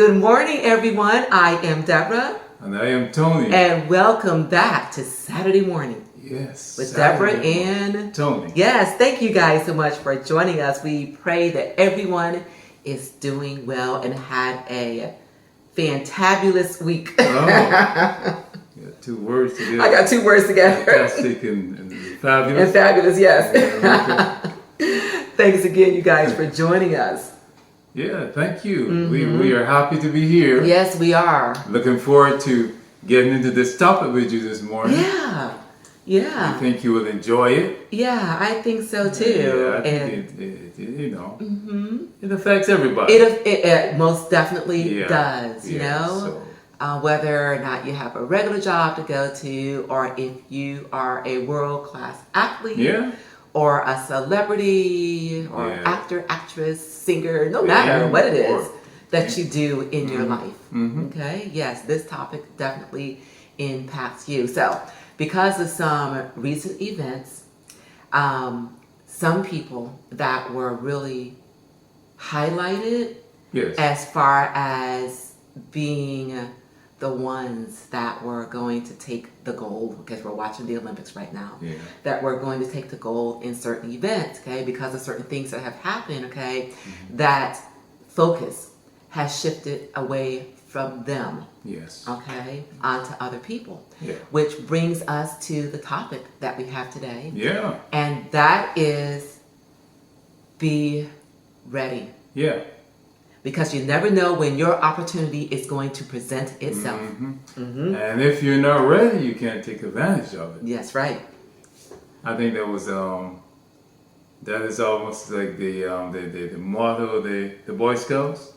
Good morning, everyone. I am Deborah. And I am Tony. And welcome back to Saturday morning. Yes. With Saturday Deborah and Tony. Yes, thank you guys so much for joining us. We pray that everyone is doing well and had a fantabulous week. Oh, you got 2 words together. I got 2 words together. Fantastic and fabulous. And fabulous, yes. Yeah, okay. Thanks again, you guys, for joining us. Yeah, thank you. We are happy to be here. Yes, we are. Looking forward to getting into this topic with you this morning. Yeah. I think you will enjoy it. Yeah, I think so too. Yeah, I think it affects everybody. It most definitely does, you know. So. Whether or not you have a regular job to go to, or if you are a world-class athlete, or a celebrity, or actor, actress, singer, no matter what it is that you do in your life. Okay? Yes, this topic definitely impacts you. So, because of some recent events, some people that were really highlighted as far as being the ones that were going to take the gold, because we're watching the Olympics right now, that we're going to take the gold in certain events, okay, because of certain things that have happened, okay, that focus has shifted away from them, okay, onto other people, which brings us to the topic that we have today, and that is be ready. Because you never know when your opportunity is going to present itself. And if you're not ready, you can't take advantage of it. Yes, right. I think that was that is almost like the motto of the Boy Scouts.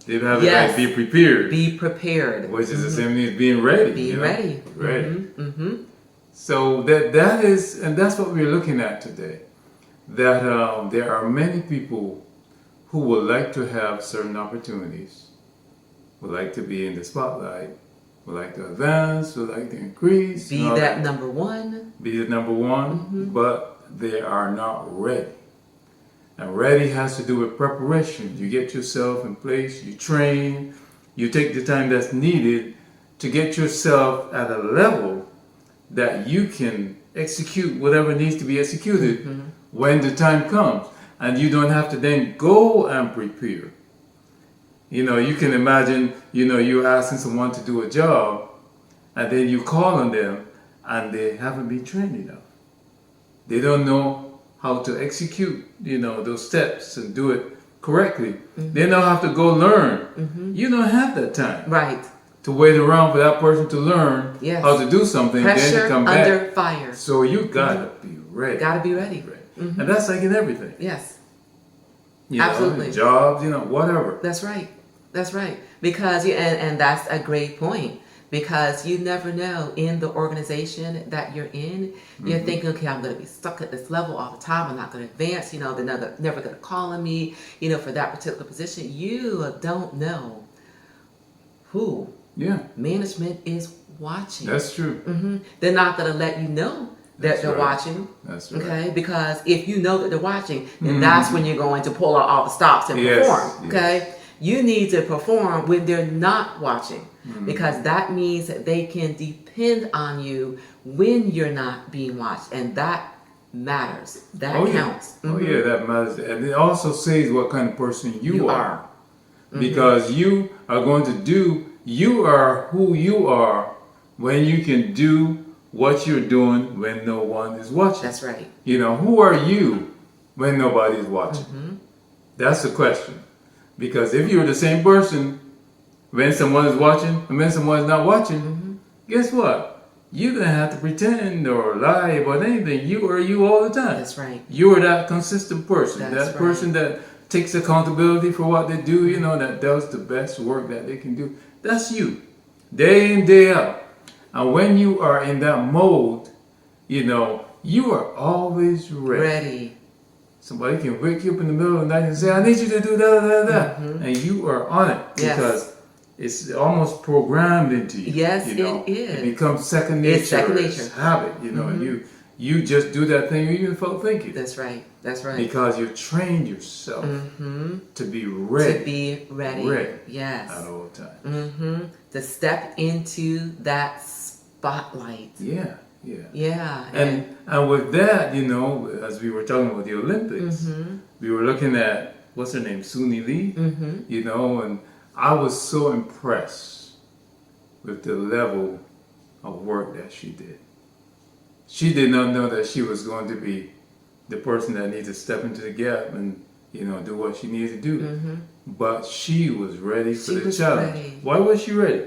They have it like be prepared. Be prepared. Which is the same thing as being ready. Be ready. Ready. So that is, and that's what we're looking at today. That there are many people who would like to have certain opportunities, would like to be in the spotlight, would like to advance, would like to increase. Be that number one. Be the number one, but they are not ready. And ready has to do with preparation. You get yourself in place, you train, you take the time that's needed to get yourself at a level that you can execute whatever needs to be executed when the time comes. And you don't have to then go and prepare. You know, you can imagine, you're asking someone to do a job, and then you call on them, and they haven't been trained enough. They don't know how to execute, those steps and do it correctly. They don't have to go learn. You don't have that time. Right. To wait around for that person to learn how to do something, Pressure then you come back. under fire. So you gotta be ready. Gotta be ready. And that's like in everything. Yes. Absolutely. Jobs, whatever. That's right. That's right. Because, and that's a great point. Because you never know in the organization that you're in, you're thinking, okay, I'm going to be stuck at this level all the time. I'm not going to advance. They're never going to call on me, for that particular position. You don't know who management is watching. That's true. They're not going to let you know that they're watching. That's right. Okay, because if you know that they're watching, then that's when you're going to pull out all the stops and perform. Okay, you need to perform when they're not watching, because that means that they can depend on you when you're not being watched, and that matters. That counts. Oh yeah, that matters, and it also says what kind of person you are. Because you are going to do. You are who you are when you can do what you're doing when no one is watching. That's right. Who are you when nobody is watching? That's the question. Because if you're the same person when someone is watching and when someone is not watching, guess what? You're going to have to pretend or lie about anything. You are you all the time. That's right. You are that consistent person. That's that person that takes accountability for what they do, that does the best work that they can do. That's you. Day in, day out. And when you are in that mode, you are always ready. Somebody can wake you up in the middle of the night and say, I need you to do that. And you are on it because it's almost programmed into you. Yes, it is. It becomes second nature. It's second nature. It's habit, and you just do that thing you even felt thinking. That's right. That's right. Because you trained yourself to be ready. To be ready. Ready. Yes. At all times. To step into that spotlight. Yeah. Yeah. Yeah. And with that, you know, as we were talking about the Olympics, we were looking at, what's her name, Suni Lee, you know, and I was so impressed with the level of work that she did. She did not know that she was going to be the person that needs to step into the gap and, you know, do what she needed to do. But she was ready for the challenge. Ready. Why was she ready?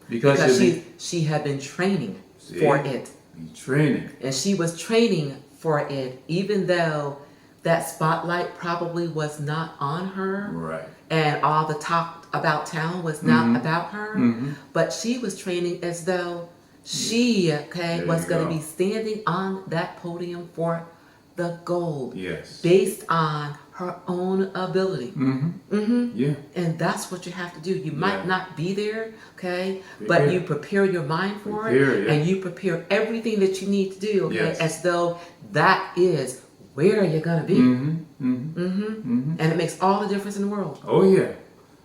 Because she had been training for it. Training. And she was training for it, even though that spotlight probably was not on her. Right. And all the talk about town was not about her. But she was training as though she was going to be standing on that podium for the gold. Yes. Based on her own ability. Yeah. And that's what you have to do. You might not be there, but you prepare your mind for it, and you prepare everything that you need to do, as though that is where you're gonna be. And it makes all the difference in the world. Oh yeah.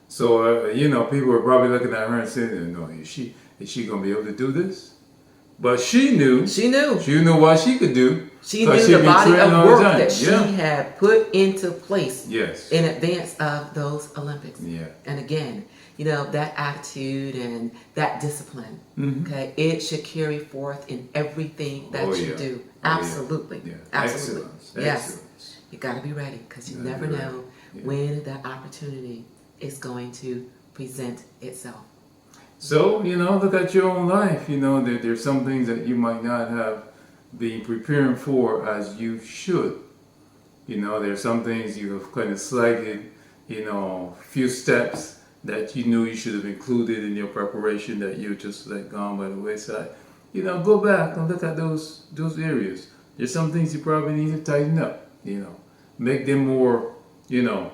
So you know, people were probably looking at her and saying, "No, is she gonna be able to do this?" But she knew. She knew what she could do. She knew the body of work that she had put into place in advance of those Olympics. Yeah. And again, you know, that attitude and that discipline, it should carry forth in everything that you do. Absolutely. Yeah. Absolutely. Yes. You got to be ready, because you never know when that opportunity is going to present itself. So, you know, look at your own life. You know, there's some things that you might not have been preparing for as you should. You know, there's some things you have kind of slighted, you know, few steps that you knew you should have included in your preparation that you just let gone by the wayside. You know, go back and look at those areas. There's some things you probably need to tighten up, you know, make them more, you know,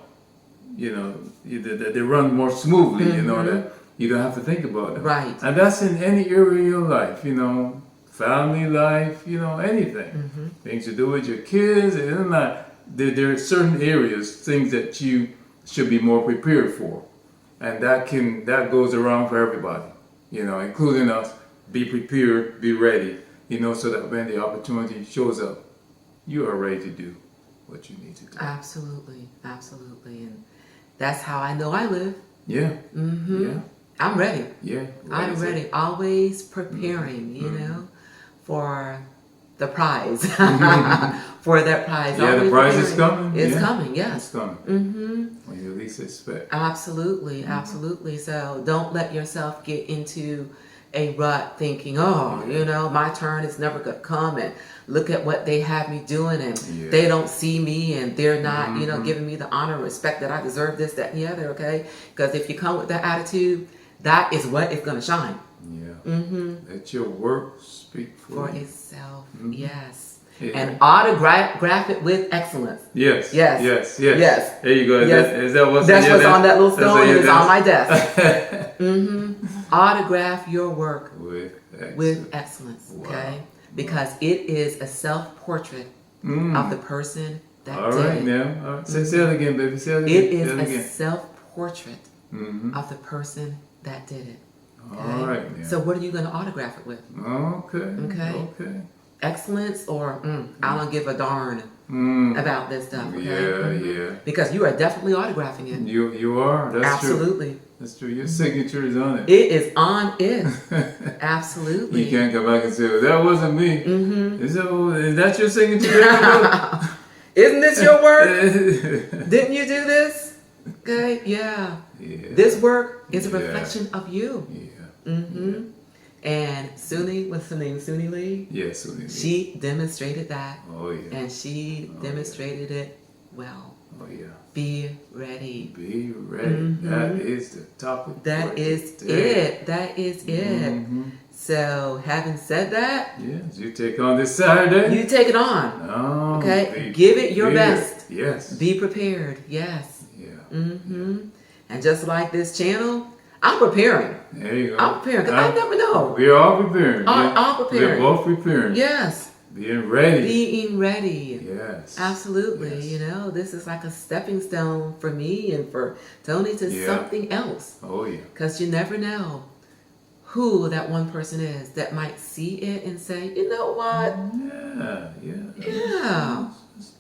that they run more smoothly, you know, that you don't have to think about them. Right. And that's in any area of your life, you know, family life, you know, anything. Things to do with your kids, and there are certain areas, things that you should be more prepared for. And that goes around for everybody, you know, including us. Be prepared, be ready, you know, so that when the opportunity shows up, you are ready to do what you need to do. Absolutely, absolutely. And that's how I know I live. Yeah. Yeah. I'm ready. Yeah. I'm ready. Always preparing, you know, for the prize. For that prize. Yeah, always the prize preparing. is coming. It's coming, yes. It's coming. When you least expect. Absolutely, absolutely. So don't let yourself get into a rut thinking, oh, you know, my turn is never going to come, and look at what they have me doing, and they don't see me, and they're not, you know, giving me the honor and respect that I deserve, this, that, and the other, okay? Because if you come with that attitude, that is what is going to shine. Yeah. Let your work speak for itself. Yes. Yeah. And autograph it with excellence. Yes. There you go. Yes. That's what's on that little stone. It's on my desk. Autograph your work with excellence. Okay? Wow. Because it is a self-portrait of the person that did it. All right, now. All right. Say it again, baby. Say it again. It is a self-portrait of the person that did it. Okay? All right. Now. So what are you going to autograph it with? Okay. Excellence, or I don't give a darn about this stuff. Okay? Yeah. Because you are definitely autographing it. You are. That's absolutely true. That's true. Your signature is on it. It is on it. Absolutely. You can't go back and say, well, that wasn't me. Is that your signature? Isn't this your work? Didn't you do this? Okay. Yeah. This work is a reflection of you. And Suni, what's her name? Suni Lee? Yes, Suni Lee. She demonstrated that. Oh, yeah. And she demonstrated it well. Oh, yeah. Be ready. Be ready. That is the topic. That is it. That is it. So, having said that, yes, you take on this Saturday. You take it on. Oh, okay? Give it your best. Yes. Be prepared. Yes. Yeah. And just like this channel, I'm preparing. There you go. I'm preparing, because I never know. We're all preparing. All preparing. We're both preparing. Yes. Being ready. Being ready. Yes. Absolutely. Yes. You know, this is like a stepping stone for me and for Tony to something else. Oh, yeah. Because you never know who that one person is that might see it and say, you know what? Yeah.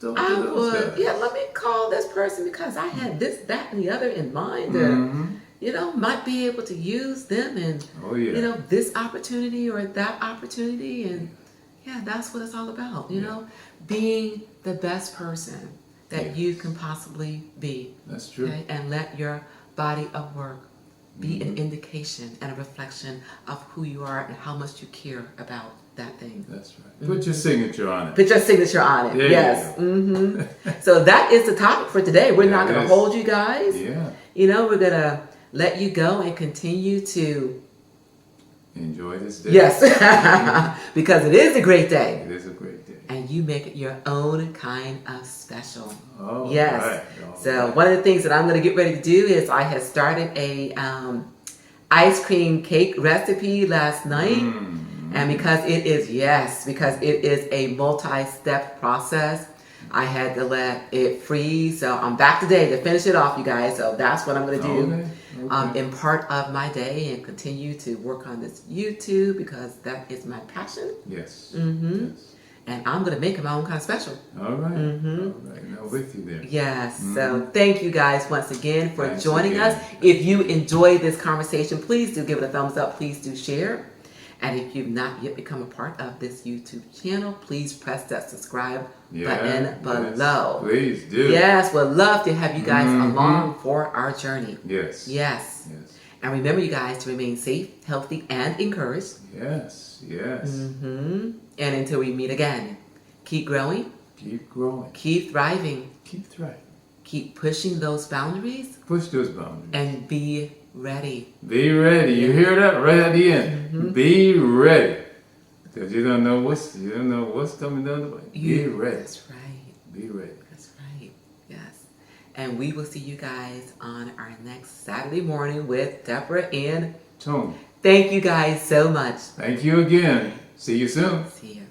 I would. Yeah, let me call this person because I had this, that, and the other in mind. And, you know, might be able to use them and, you know, this opportunity or that opportunity. And yeah, that's what it's all about, you know, being the best person that you can possibly be. That's true. Okay? And let your body of work be an indication and a reflection of who you are and how much you care about that thing. That's right. Put your signature on it. Put your signature on it. There yes. So that is the topic for today. We're not going to hold you guys. Yeah. You know, we're going to let you go and continue to enjoy this day. Yes. Because it is a great day. It is a great day. And you make it your own kind of special. Oh, yes. Right. So one of the things that I'm going to get ready to do is I had started a ice cream cake recipe last night. And because it is a multi-step process, I had to let it freeze. So I'm back today to finish it off, you guys. So that's what I'm going to do in part of my day and continue to work on this YouTube because that is my passion. Yes. Yes. And I'm going to make it my own kind of special. All right. All right. Now with you there. Yes. So thank you guys once again for joining us. If you enjoyed this conversation, please do give it a thumbs up. Please do share. And if you've not yet become a part of this YouTube channel, please press that subscribe button below. Please do. Yes, we'd love to have you guys along for our journey. Yes. Yes. And remember, you guys, to remain safe, healthy, and encouraged. Yes. Yes. And until we meet again, keep growing. Keep growing. Keep thriving. Keep thriving. Keep pushing those boundaries. Push those boundaries. And be ready. Be ready. You hear that right at the end. Be ready. Because you don't know what's coming down the way. Be ready. That's right. Be ready. That's right. Yes. And we will see you guys on our next Saturday morning with Deborah and Tony. Thank you guys so much. Thank you again. See you soon. See you.